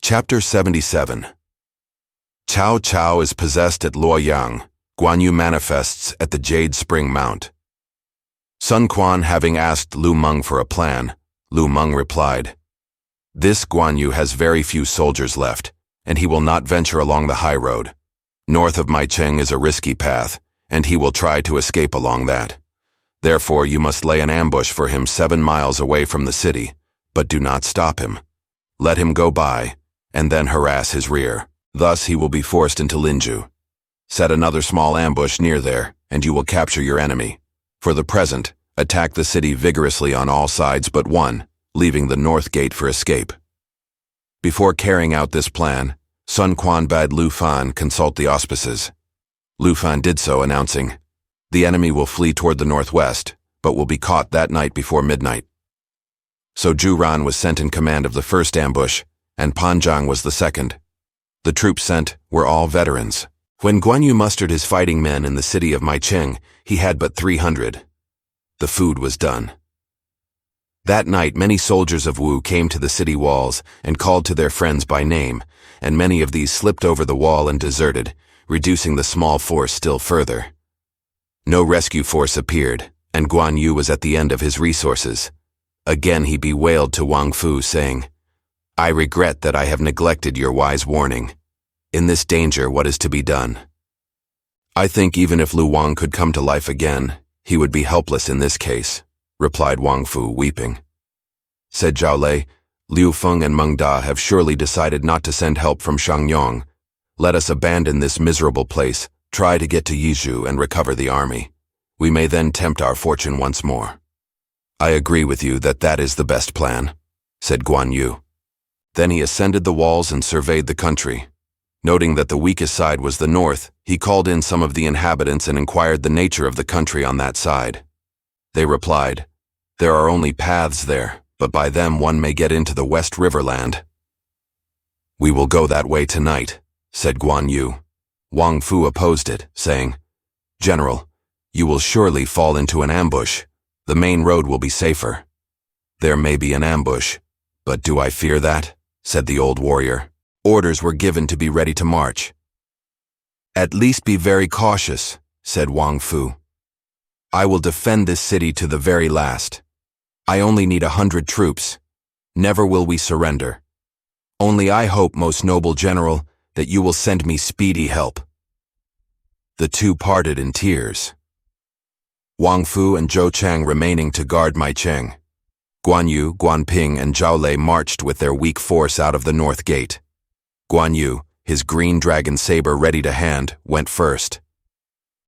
Chapter 77. Cao Cao is possessed at Luoyang. Guan Yu manifests at the Jade Spring Mount. Sun Quan having asked Lu Meng for a plan, Lu Meng replied, "This Guan Yu has very few soldiers left, and he will not venture along the high road. North of Maicheng is a risky path, and he will try to escape along that. Therefore you must lay an ambush for him 7 miles away from the city, but do not stop him. Let him go by, and then harass his rear. Thus he will be forced into Linju. Set another small ambush near there, and you will capture your enemy. For the present, attack the city vigorously on all sides but one, leaving the north gate for escape." Before carrying out this plan, Sun Quan bade Lu Fan consult the auspices. Lu Fan did so, announcing, "The enemy will flee toward the northwest, but will be caught that night before midnight." So Zhu Ran was sent in command of the first ambush, and Pan Zhang was the second. The troops sent were all veterans. When Guan Yu mustered his fighting men in the city of Maicheng, he had but 300. The food was done. That night many soldiers of Wu came to the city walls and called to their friends by name, and many of these slipped over the wall and deserted, reducing the small force still further. No rescue force appeared, and Guan Yu was at the end of his resources. Again he bewailed to Wang Fu, saying, "I regret that I have neglected your wise warning. In this danger, what is to be done?" "I think even if Lu Wang could come to life again, he would be helpless in this case," replied Wang Fu, weeping. Said Zhao Lei, "Liu Feng and Meng Da have surely decided not to send help from Shangyong. Let us abandon this miserable place, try to get to Yizhu and recover the army. We may then tempt our fortune once more." "I agree with you that that is the best plan," said Guan Yu. Then he ascended the walls and surveyed the country. Noting that the weakest side was the north, he called in some of the inhabitants and inquired the nature of the country on that side. They replied, "There are only paths there, but by them one may get into the West Riverland." "We will go that way tonight," said Guan Yu. Wang Fu opposed it, saying, "General, you will surely fall into an ambush. The main road will be safer." "There may be an ambush, but do I fear that?" said the old warrior. "Orders were given to be ready to march." "At least be very cautious," said Wang Fu. "I will defend this city to the very last. I only need 100 troops. Never will we surrender. Only I hope, most noble general, that you will send me speedy help." The two parted in tears. Wang Fu and Zhou Chang remaining to guard Maicheng. Guan Yu, Guan Ping, and Zhao Lei marched with their weak force out of the north gate. Guan Yu, his green dragon saber ready to hand, went first.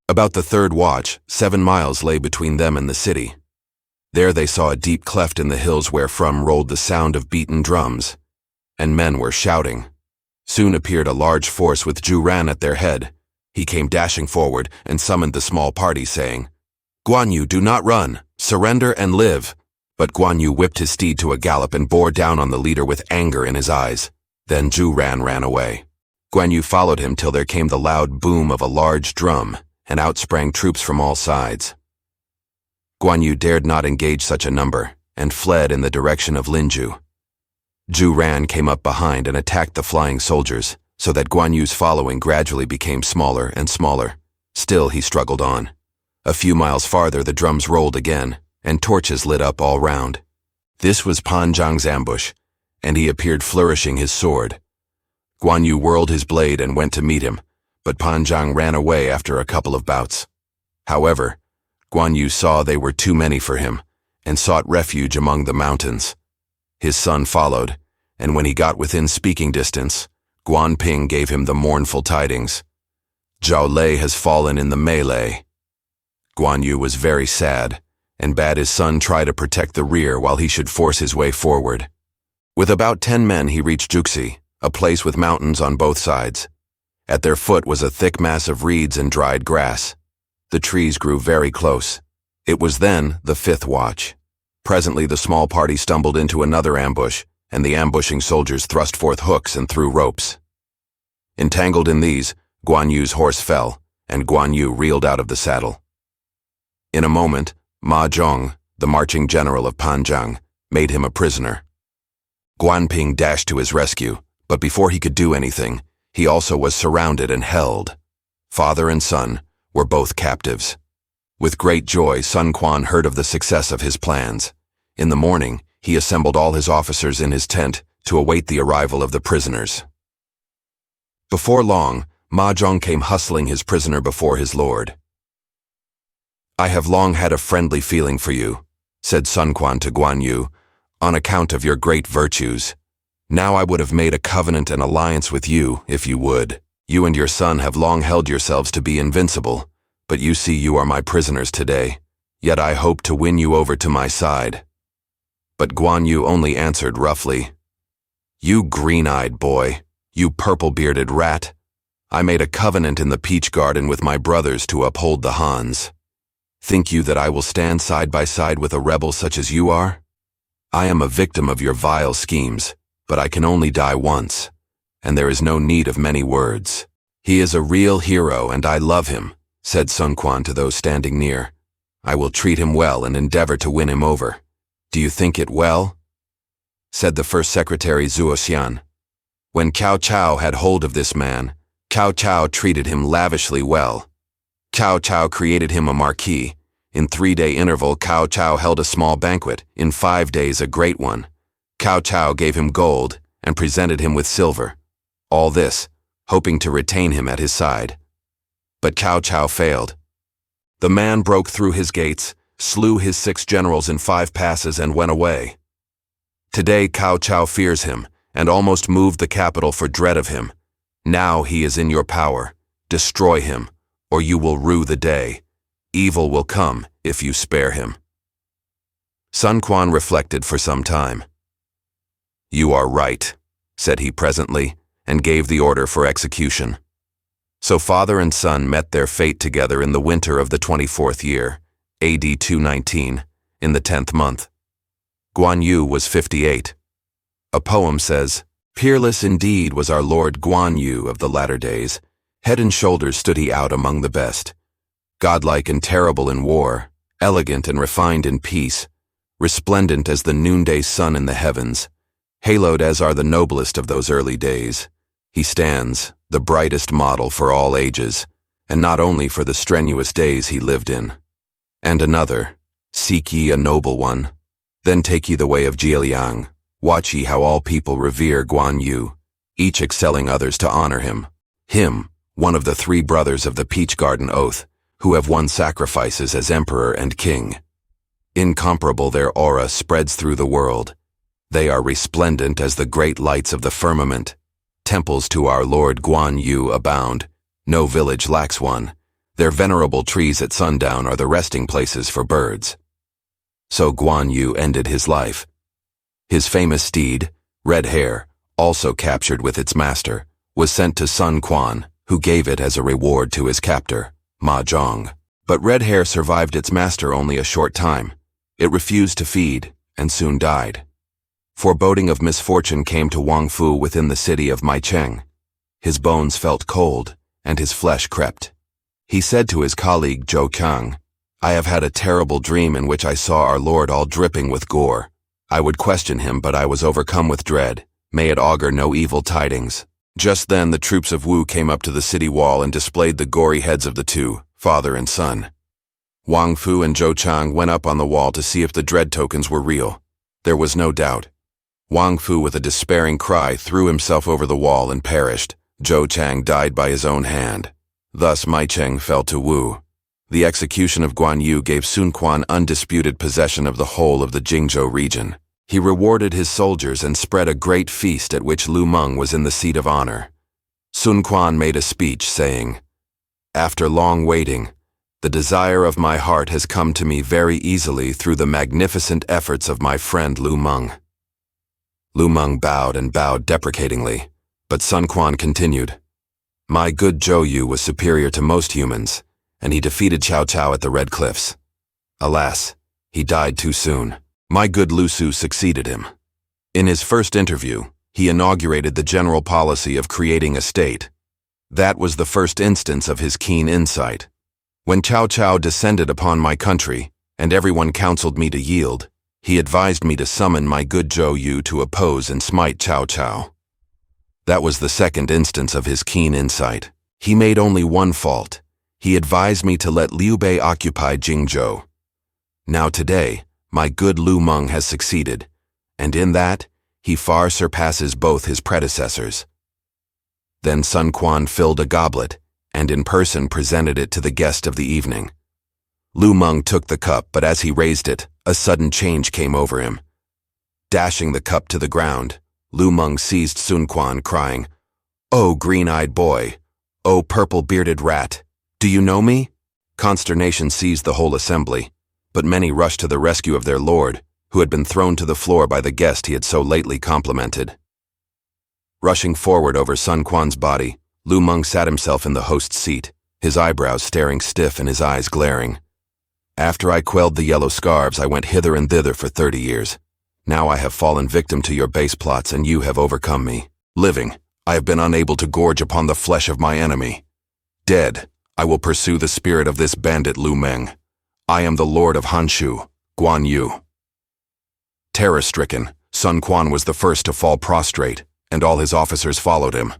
About the third watch, 7 miles lay between them and the city. There they saw a deep cleft in the hills wherefrom rolled the sound of beaten drums, and men were shouting. Soon appeared a large force with Zhu Ran at their head. He came dashing forward and summoned the small party, saying, "Guan Yu, do not run. Surrender and live." But Guan Yu whipped his steed to a gallop and bore down on the leader with anger in his eyes. Then Zhu Ran ran away. Guan Yu followed him till there came the loud boom of a large drum, and out sprang troops from all sides. Guan Yu dared not engage such a number, and fled in the direction of Linju. Zhu Ran came up behind and attacked the flying soldiers, so that Guan Yu's following gradually became smaller and smaller. Still he struggled on. A few miles farther the drums rolled again, and torches lit up all round. This was Pan Zhang's ambush, and he appeared flourishing his sword. Guan Yu whirled his blade and went to meet him, but Pan Zhang ran away after a couple of bouts. However, Guan Yu saw they were too many for him, and sought refuge among the mountains. His son followed, and when he got within speaking distance, Guan Ping gave him the mournful tidings. "Zhao Lei has fallen in the melee." Guan Yu was very sad, and bade his son try to protect the rear while he should force his way forward. With about 10 men he reached Juxi, a place with mountains on both sides. At their foot was a thick mass of reeds and dried grass. The trees grew very close. It was then the 5th watch. Presently the small party stumbled into another ambush, and the ambushing soldiers thrust forth hooks and threw ropes. Entangled in these, Guan Yu's horse fell, and Guan Yu reeled out of the saddle. In a moment, Ma Zhong, the marching general of Panjiang, made him a prisoner. Guan Ping dashed to his rescue, But before he could do anything, he also was surrounded and held. Father and son were both captives. With great joy, Sun Quan heard of the success of his plans. In the morning, he assembled all his officers in his tent to await the arrival of the prisoners. Before long, Ma Zhong came hustling his prisoner before his lord. "I have long had a friendly feeling for you," said Sun Quan to Guan Yu, "on account of your great virtues. Now I would have made a covenant and alliance with you, if you would. You and your son have long held yourselves to be invincible, but you see you are my prisoners today. Yet I hope to win you over to my side." But Guan Yu only answered roughly, "You green-eyed boy, you purple-bearded rat. I made a covenant in the peach garden with my brothers to uphold the Hans. Think you that I will stand side by side with a rebel such as you are? I am a victim of your vile schemes, but I can only die once, and there is no need of many words. He is a real hero and I love him," said Sun Quan to those standing near. "I will treat him well and endeavor to win him over. Do you think it well?" Said the first secretary Zhuge Liang. When Cao Cao had hold of this man, Cao Cao treated him lavishly well. Cao Cao created him a marquis. In 3-day interval, Cao Cao held a small banquet, in 5 days a great one. Cao Cao gave him gold and presented him with silver. All this, hoping to retain him at his side. But Cao Cao failed. The man broke through his gates, slew his 6 generals in 5 passes and went away. Today Cao Cao fears him and almost moved the capital for dread of him. Now he is in your power. Destroy him, or you will rue the day. Evil will come if you spare him." Sun Quan reflected for some time. "You are right," said he presently, and gave the order for execution. So father and son met their fate together in the winter of the 24th year, AD 219, in the 10th month. Guan Yu was 58. A poem says, "Peerless indeed was our Lord Guan Yu of the latter days. Head and shoulders stood he out among the best. Godlike and terrible in war, elegant and refined in peace, resplendent as the noonday sun in the heavens, haloed as are the noblest of those early days. He stands, the brightest model for all ages, and not only for the strenuous days he lived in." And another, "Seek ye a noble one, then take ye the way of Zhuge Liang. Watch ye how all people revere Guan Yu, each excelling others to honor him. Him, one of the 3 brothers of the Peach Garden Oath, who have won sacrifices as emperor and king. Incomparable their aura spreads through the world. They are resplendent as the great lights of the firmament. Temples to our Lord Guan Yu abound. No village lacks one. Their venerable trees at sundown are the resting places for birds." So Guan Yu ended his life. His famous steed, Red Hair, also captured with its master, was sent to Sun Quan, who gave it as a reward to his captor, Ma Zhong. But Red Hair survived its master only a short time. It refused to feed, and soon died. Foreboding of misfortune came to Wang Fu within the city of Maicheng. His bones felt cold, and his flesh crept. He said to his colleague Zhou Qiang, "I have had a terrible dream in which I saw our Lord all dripping with gore. I would question him, but I was overcome with dread. May it augur no evil tidings." Just then the troops of Wu came up to the city wall and displayed the gory heads of the 2, father and son. Wang Fu and Zhou Qiang went up on the wall to see if the dread tokens were real. There was no doubt. Wang Fu, with a despairing cry, threw himself over the wall and perished. Zhou Qiang died by his own hand. Thus Maicheng fell to Wu. The execution of Guan Yu gave Sun Quan undisputed possession of the whole of the Jingzhou region. He rewarded his soldiers and spread a great feast at which Lu Meng was in the seat of honor. Sun Quan made a speech saying, "After long waiting, the desire of my heart has come to me very easily through the magnificent efforts of my friend Lu Meng." Lu Meng bowed and bowed deprecatingly, but Sun Quan continued, "My good Zhou Yu was superior to most humans, and he defeated Cao Cao at the Red Cliffs. Alas, he died too soon. My good Lu Su succeeded him. In his first interview, he inaugurated the general policy of creating a state. That was the first instance of his keen insight. When Cao Cao descended upon my country, and everyone counseled me to yield, he advised me to summon my good Zhou Yu to oppose and smite Cao Cao. That was the second instance of his keen insight. He made only one fault. He advised me to let Liu Bei occupy Jingzhou. Now today, my good Lu Meng has succeeded, and in that, he far surpasses both his predecessors. Then Sun Quan filled a goblet, and in person presented it to the guest of the evening. Lu Meng took the cup, but as he raised it, a sudden change came over him. Dashing the cup to the ground, Lu Meng seized Sun Quan, crying, "Oh, green-eyed boy! Oh, purple-bearded rat! Do you know me?" Consternation seized the whole assembly, but many rushed to the rescue of their lord, who had been thrown to the floor by the guest he had so lately complimented. Rushing forward over Sun Quan's body, Lu Meng sat himself in the host's seat, his eyebrows staring stiff and his eyes glaring. "After I quelled the yellow scarves, I went hither and thither for 30 years. Now I have fallen victim to your base plots, and you have overcome me. Living, I have been unable to gorge upon the flesh of my enemy. Dead, I will pursue the spirit of this bandit Lu Meng. I am the lord of Hanshu, Guan Yu." Terror-stricken, Sun Quan was the first to fall prostrate, and all his officers followed him.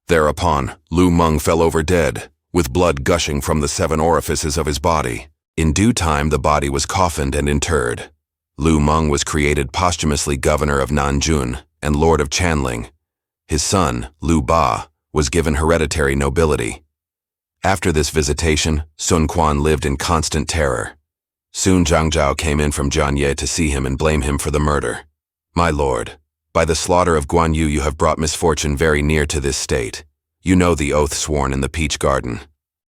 Thereupon, Lu Meng fell over dead, with blood gushing from the 7 orifices of his body. In due time, the body was coffined and interred. Lu Meng was created posthumously governor of Nanjun and lord of Chanling. His son, Liu Bei, was given hereditary nobility. After this visitation, Sun Quan lived in constant terror. Soon Zhang Zhao came in from Jianye to see him and blame him for the murder. "My lord, by the slaughter of Guan Yu you have brought misfortune very near to this state. You know the oath sworn in the Peach Garden.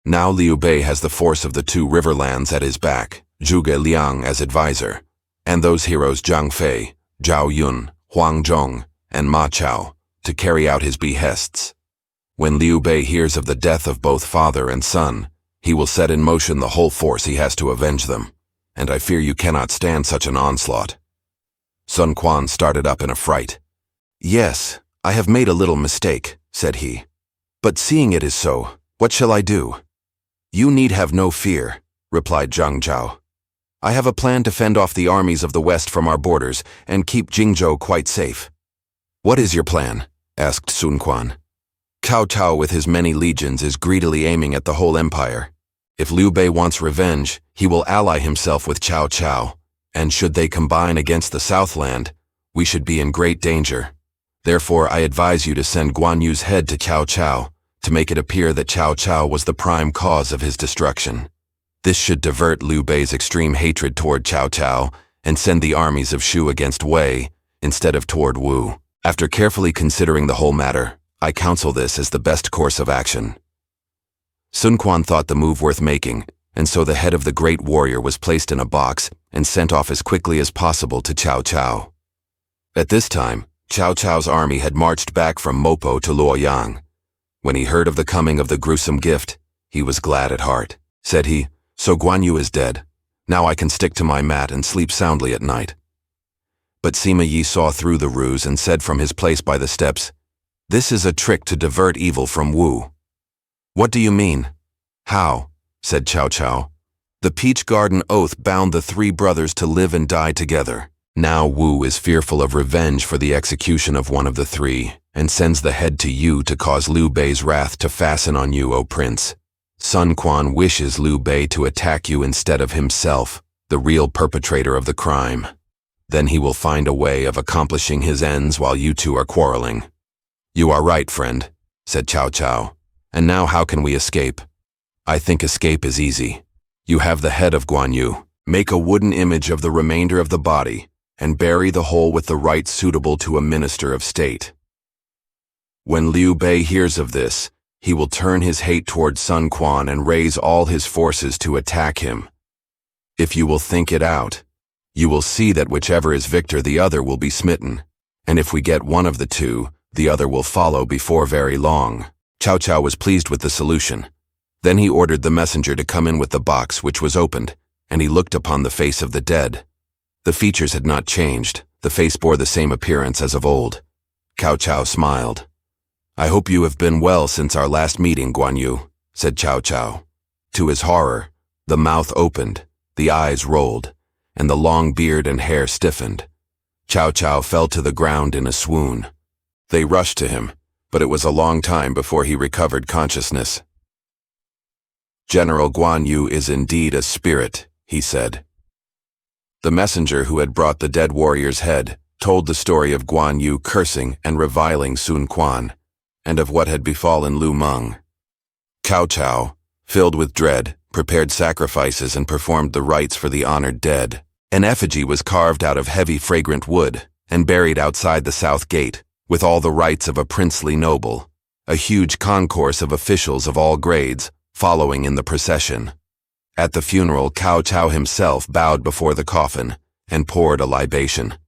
Now Liu Bei has the force of the 2 riverlands at his back, Zhuge Liang as advisor, and those heroes Zhang Fei, Zhao Yun, Huang Zhong, and Ma Chao, to carry out his behests. When Liu Bei hears of the death of both father and son, he will set in motion the whole force he has to avenge them, and I fear you cannot stand such an onslaught." Sun Quan started up in a fright. "Yes, I have made a little mistake," said he. "But seeing it is so, what shall I do?" "You need have no fear," replied Zhang Zhao. "I have a plan to fend off the armies of the west from our borders and keep Jingzhou quite safe." "What is your plan?" asked Sun Quan. "Cao Cao with his many legions is greedily aiming at the whole empire. If Liu Bei wants revenge, he will ally himself with Cao Cao, and should they combine against the Southland, we should be in great danger. Therefore I advise you to send Guan Yu's head to Cao Cao, to make it appear that Cao Cao was the prime cause of his destruction. This should divert Liu Bei's extreme hatred toward Cao Cao and send the armies of Shu against Wei instead of toward Wu. After carefully considering the whole matter, I counsel this as the best course of action." Sun Quan thought the move worth making, and so the head of the great warrior was placed in a box and sent off as quickly as possible to Cao Cao. At this time, Cao Cao's army had marched back from Mopo to Luoyang. When he heard of the coming of the gruesome gift, he was glad at heart. Said he, "So Guan Yu is dead. Now I can stick to my mat and sleep soundly at night." But Sima Yi saw through the ruse and said from his place by the steps, "This is a trick to divert evil from Wu." "What do you mean?" "How?" said Cao Cao. "The Peach Garden oath bound the 3 brothers to live and die together. Now Wu is fearful of revenge for the execution of one of the 3, and sends the head to you to cause Liu Bei's wrath to fasten on you, O prince. Sun Quan wishes Liu Bei to attack you instead of himself, the real perpetrator of the crime. Then he will find a way of accomplishing his ends while you 2 are quarreling." "You are right, friend," said Cao Cao. "And now how can we escape?" "I think escape is easy. You have the head of Guan Yu. Make a wooden image of the remainder of the body, and bury the whole with the rites suitable to a minister of state. When Liu Bei hears of this, he will turn his hate toward Sun Quan and raise all his forces to attack him. If you will think it out, you will see that whichever is victor, the other will be smitten, and if we get one of the 2, the other will follow before very long." Cao Cao was pleased with the solution. Then he ordered the messenger to come in with the box, which was opened, and he looked upon the face of the dead. The features had not changed. The face bore the same appearance as of old. Cao Cao smiled. "I hope you have been well since our last meeting, Guan Yu," said Cao Cao. To his horror, the mouth opened, the eyes rolled, and the long beard and hair stiffened. Cao Cao fell to the ground in a swoon. They rushed to him, but it was a long time before he recovered consciousness. "General Guan Yu is indeed a spirit," he said. The messenger who had brought the dead warrior's head told the story of Guan Yu cursing and reviling Sun Quan, and of what had befallen Lu Meng. Cao Cao, filled with dread, prepared sacrifices and performed the rites for the honored dead. An effigy was carved out of heavy fragrant wood and buried outside the south gate, with all the rites of a princely noble, a huge concourse of officials of all grades following in the procession. At the funeral, Cao Cao himself bowed before the coffin and poured a libation.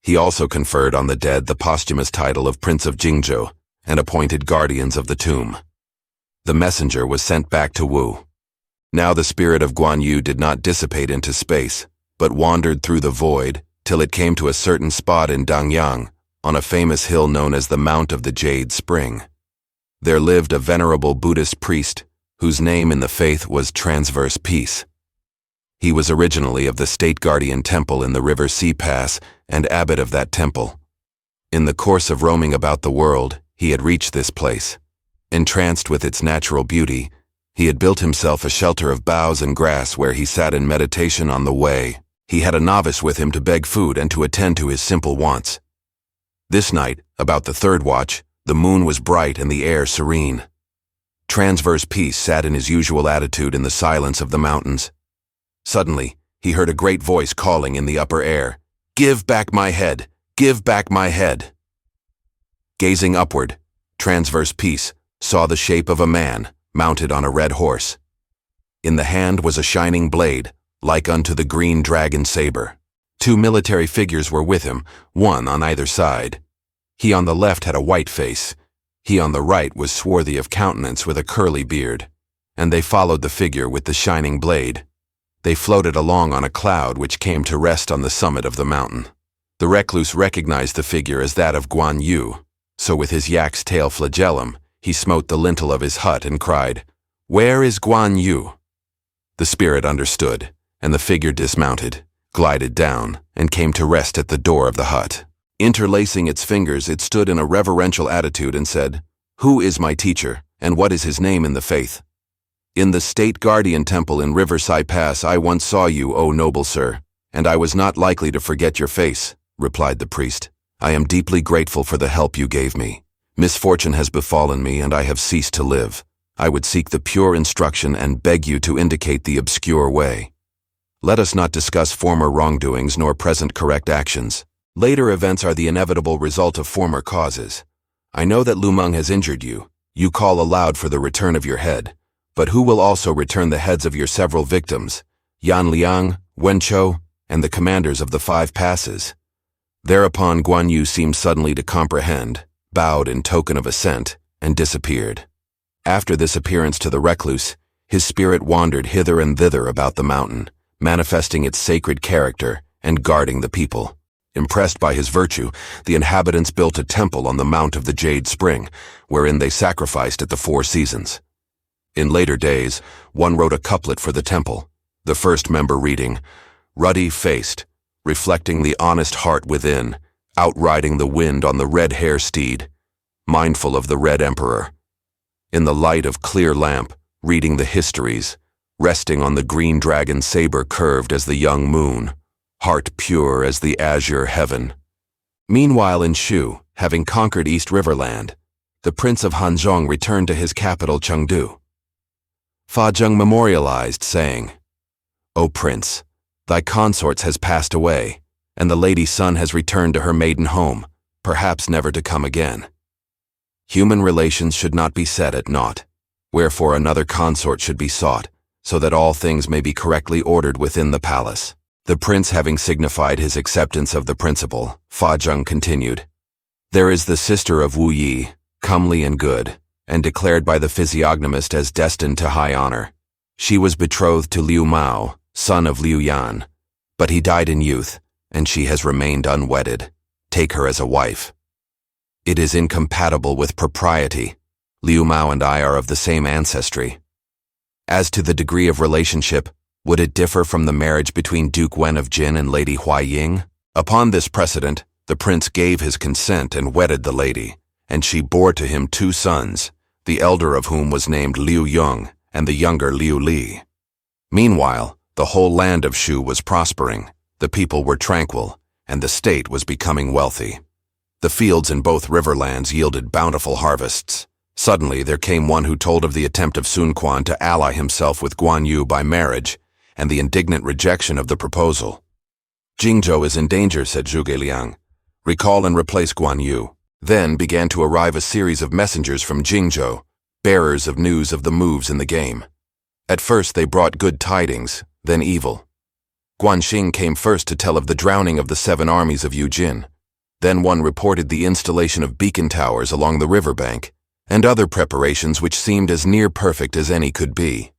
He also conferred on the dead the posthumous title of Prince of Jingzhou and appointed guardians of the tomb. The messenger was sent back to Wu. Now the spirit of Guan Yu did not dissipate into space, but wandered through the void till it came to a certain spot in Dangyang, on a famous hill known as the Mount of the Jade Spring. There lived a venerable Buddhist priest whose name in the faith was Transverse Peace. He was originally of the State Guardian Temple in the River Sea Pass and abbot of that temple. In the course of roaming about the world, he had reached this place. Entranced with its natural beauty, he had built himself a shelter of boughs and grass where he sat in meditation on the way. He had a novice with him to beg food and to attend to his simple wants. This night, about the third watch, the moon was bright and the air serene. Transverse Peace sat in his usual attitude in the silence of the mountains. Suddenly, he heard a great voice calling in the upper air, "Give back my head! Give back my head!" Gazing upward, Transverse Peace saw the shape of a man mounted on a red horse. In the hand was a shining blade, like unto the green dragon saber. 2 military figures were with him, one on either side. He on the left had a white face. He on the right was swarthy of countenance with a curly beard, and they followed the figure with the shining blade. They floated along on a cloud which came to rest on the summit of the mountain. The recluse recognized the figure as that of Guan Yu, so with his yak's tail flagellum, he smote the lintel of his hut and cried, "Where is Guan Yu?" The spirit understood, and the figure dismounted, glided down, and came to rest at the door of the hut. Interlacing its fingers, it stood in a reverential attitude and said, "Who is my teacher, and what is his name in the faith?" "In the State Guardian Temple in River Sea Pass I once saw you, O noble sir, and I was not likely to forget your face," replied the priest. "I am deeply grateful for the help you gave me. Misfortune has befallen me, and I have ceased to live. I would seek the pure instruction and beg you to indicate the obscure way. Let us not discuss former wrongdoings nor present correct actions. Later events are the inevitable result of former causes. I know that Lu Meng has injured you. You call aloud for the return of your head. But who will also return the heads of your several victims, Yan Liang, Wen Chou, and the commanders of the 5 passes?" Thereupon Guan Yu seemed suddenly to comprehend, bowed in token of assent, and disappeared. After this appearance to the recluse, his spirit wandered hither and thither about the mountain, manifesting its sacred character and guarding the people. Impressed by his virtue, the inhabitants built a temple on the Mount of the Jade Spring, wherein they sacrificed at the 4 seasons. In later days, one wrote a couplet for the temple, the first member reading, "Ruddy-faced, reflecting the honest heart within, outriding the wind on the red hare steed, mindful of the Red Emperor. In the light of clear lamp, reading the histories, resting on the green dragon saber curved as the young moon, heart pure as the azure heaven." Meanwhile in Shu, having conquered East Riverland, the Prince of Hanzhong returned to his capital Chengdu. Fa Zheng memorialized, saying, "O Prince, thy consorts has passed away, and the Lady Sun has returned to her maiden home, perhaps never to come again. Human relations should not be set at naught, wherefore another consort should be sought, so that all things may be correctly ordered within the palace." The prince having signified his acceptance of the principle, Fa Zheng continued, "There is the sister of Wu Yi, comely and good, and declared by the physiognomist as destined to high honor. She was betrothed to Liu Mao, son of Liu Yan, but he died in youth, and she has remained unwedded. Take her as a wife. It is incompatible with propriety. Liu Mao and I are of the same ancestry. As to the degree of relationship, would it differ from the marriage between Duke Wen of Jin and Lady Huai Ying?" Upon this precedent, the prince gave his consent and wedded the lady, and she bore to him 2 sons, the elder of whom was named Luoyang, and the younger Liu Li. Meanwhile, the whole land of Shu was prospering, the people were tranquil, and the state was becoming wealthy. The fields in both riverlands yielded bountiful harvests. Suddenly there came one who told of the attempt of Sun Quan to ally himself with Guan Yu by marriage, and the indignant rejection of the proposal. "Jingzhou is in danger," said Zhuge Liang. "Recall and replace Guan Yu." Then began to arrive a series of messengers from Jingzhou, bearers of news of the moves in the game. At first they brought good tidings, then evil. Guanxing came first to tell of the drowning of the 7 armies of Yu Jin. Then one reported the installation of beacon towers along the riverbank, and other preparations which seemed as near perfect as any could be.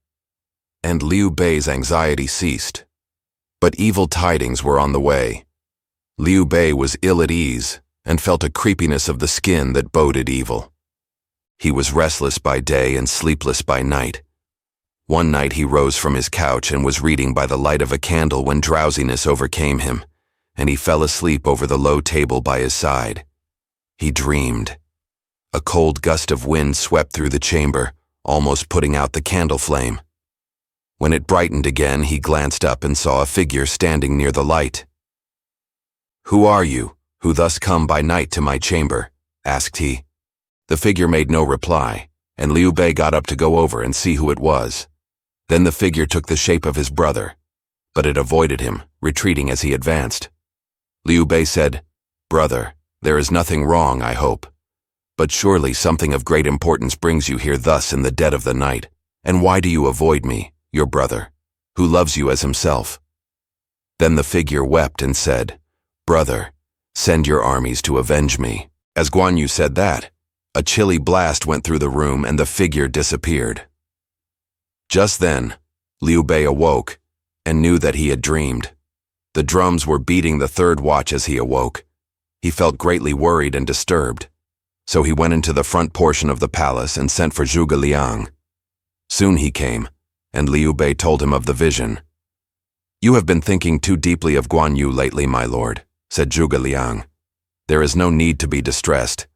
And Liu Bei's anxiety ceased. But evil tidings were on the way. Liu Bei was ill at ease, and felt a creepiness of the skin that boded evil. He was restless by day and sleepless by night. One night he rose from his couch and was reading by the light of a candle when drowsiness overcame him, and he fell asleep over the low table by his side. He dreamed. A cold gust of wind swept through the chamber, almost putting out the candle flame. When it brightened again, he glanced up and saw a figure standing near the light. "Who are you, who thus come by night to my chamber?" asked he. The figure made no reply, and Liu Bei got up to go over and see who it was. Then the figure took the shape of his brother, but it avoided him, retreating as he advanced. Liu Bei said, "Brother, there is nothing wrong, I hope. But surely something of great importance brings you here thus in the dead of the night, and why do you avoid me, your brother, who loves you as himself?" Then the figure wept and said, "Brother, send your armies to avenge me." As Guan Yu said that, a chilly blast went through the room and the figure disappeared. Just then, Liu Bei awoke and knew that he had dreamed. The drums were beating the 3rd watch as he awoke. He felt greatly worried and disturbed, so he went into the front portion of the palace and sent for Zhuge Liang. Soon he came, and Liu Bei told him of the vision. "You have been thinking too deeply of Guan Yu lately, my lord," said Zhuge Liang. "There is no need to be distressed."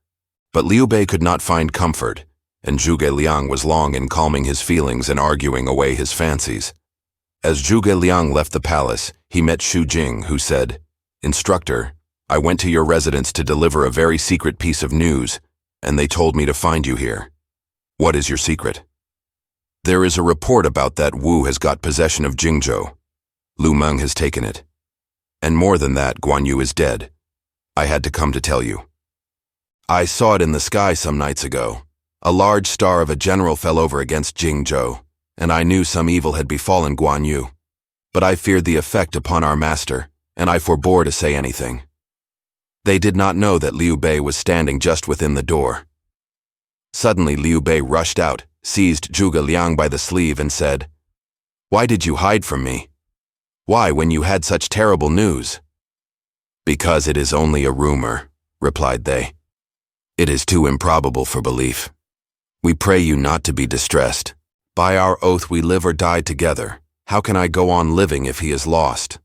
But Liu Bei could not find comfort, and Zhuge Liang was long in calming his feelings and arguing away his fancies. As Zhuge Liang left the palace, he met Xu Jing, who said, "Instructor, I went to your residence to deliver a very secret piece of news, and they told me to find you here." "What is your secret?" "There is a report about that Wu has got possession of Jingzhou. Lu Meng has taken it. And more than that, Guan Yu is dead. I had to come to tell you. I saw it in the sky some nights ago. A large star of a general fell over against Jingzhou, and I knew some evil had befallen Guan Yu. But I feared the effect upon our master, and I forbore to say anything." They did not know that Liu Bei was standing just within the door. Suddenly Liu Bei rushed out, seized Zhuge Liang by the sleeve and said, "Why did you hide from me? Why, when you had such terrible news?" "Because it is only a rumor," replied they. "It is too improbable for belief. We pray you not to be distressed. By our oath we live or die together. How can I go on living if he is lost?"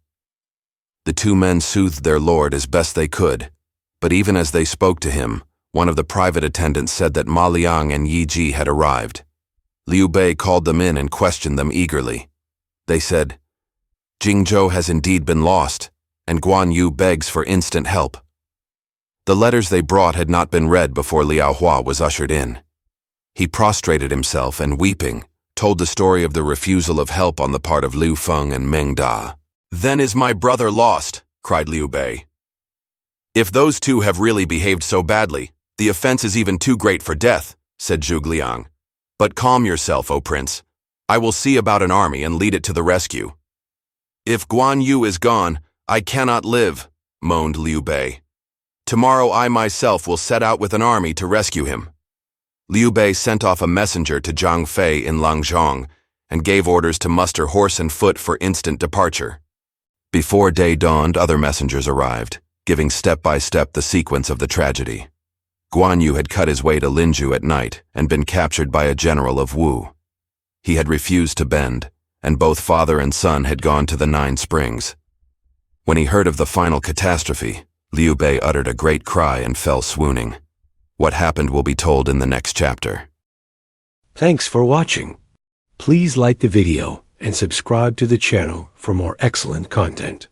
The 2 men soothed their lord as best they could, but even as they spoke to him, one of the private attendants said that Ma Liang and Yi Ji had arrived. Liu Bei called them in and questioned them eagerly. They said, "Jingzhou has indeed been lost, and Guan Yu begs for instant help." The letters they brought had not been read before Liao Hua was ushered in. He prostrated himself and, weeping, told the story of the refusal of help on the part of Liu Feng and Meng Da. "Then is my brother lost," cried Liu Bei. "If those 2 have really behaved so badly, the offense is even too great for death," said Zhuge Liang. "But calm yourself, O prince. I will see about an army and lead it to the rescue." "If Guan Yu is gone, I cannot live," moaned Liu Bei. "Tomorrow I myself will set out with an army to rescue him." Liu Bei sent off a messenger to Zhang Fei in Langzhong and gave orders to muster horse and foot for instant departure. Before day dawned, other messengers arrived, giving step by step the sequence of the tragedy. Guan Yu had cut his way to Linju at night and been captured by a general of Wu. He had refused to bend, and both father and son had gone to the 9 springs. When he heard of the final catastrophe, Liu Bei uttered a great cry and fell swooning. What happened will be told in the next chapter. Thanks for watching. Please like the video and subscribe to the channel for more excellent content.